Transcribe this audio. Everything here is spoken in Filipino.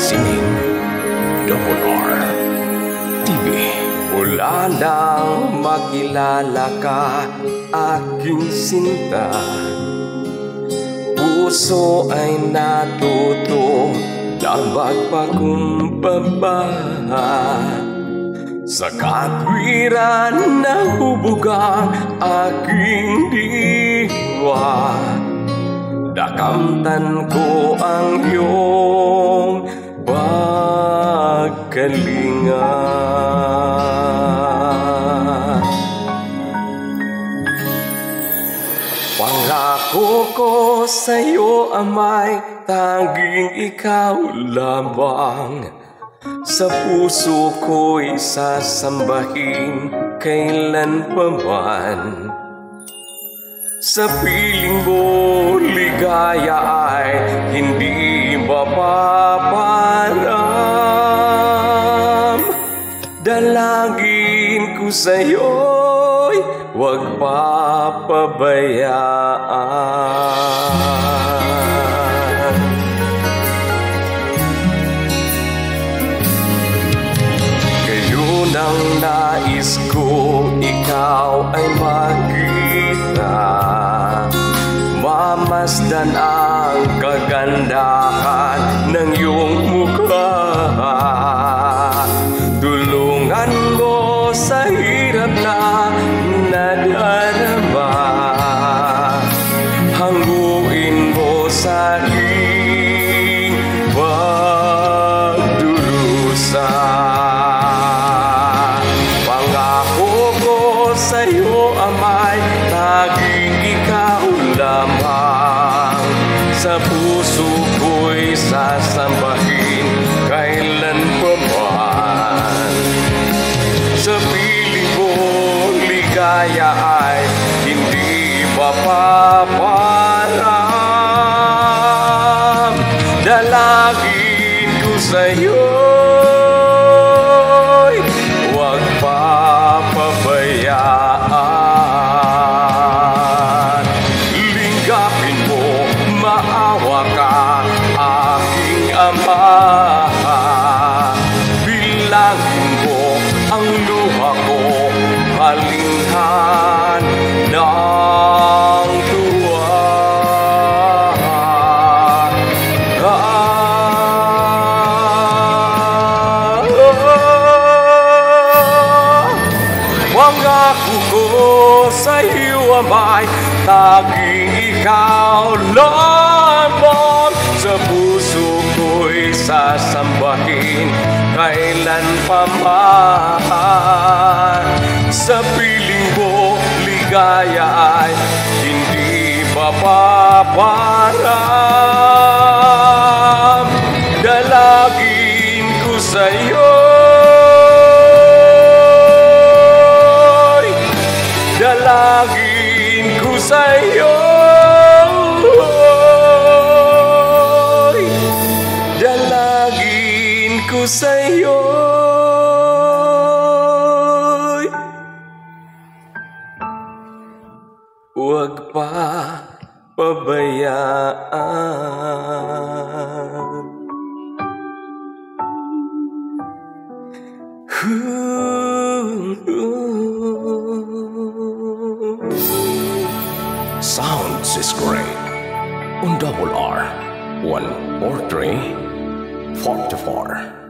Sining Double R TV. Mula nang makilala ka, aking sinta, puso ay natuto na magpakumbaba. Sa katwiran na hubugang aking diwa, nakamtan ko ang iyong pagkalinga. Pangako ko sa'yo, amay, tanging ikaw lamang. Sa puso ko'y sasambahin kailan pa man. Sa piling mo, ligaya ay hindi mapaparam. Dalangin ko sa'yo'y huwag papabayaan. Ngayon ang nais ko, ikaw ay makita, mamasdan ang kagandahan ng iyong mukha. Tulungan mo sa hirap na nadarama, hanguin mo sa aking pagdurusa. Pangako ko sa'yo, amay, tanging ikaw lamang. Sa puso ko'y sasambahin kailan pa man. Sa piling mo, ligaya ay hindi mapaparam. Dalangin ko sa'yo'y huwag papabayaan. Linggapin mo, maawa ka, aking ama. Bilangin mo ang luha ko, halinghan ng tuwa. Pangako ko sa iyo, amay, tanging ikaw lamang. Sa puso ko'y sasambahin kailan pa man. Sa piling mo, ligaya ay hindi mapaparam. Dalangin ko sa'yo, dalangin ko sa'yo, dalangin ko sa'yo, huwag pa pabayaan. Sounds is great on Double R. 143 44.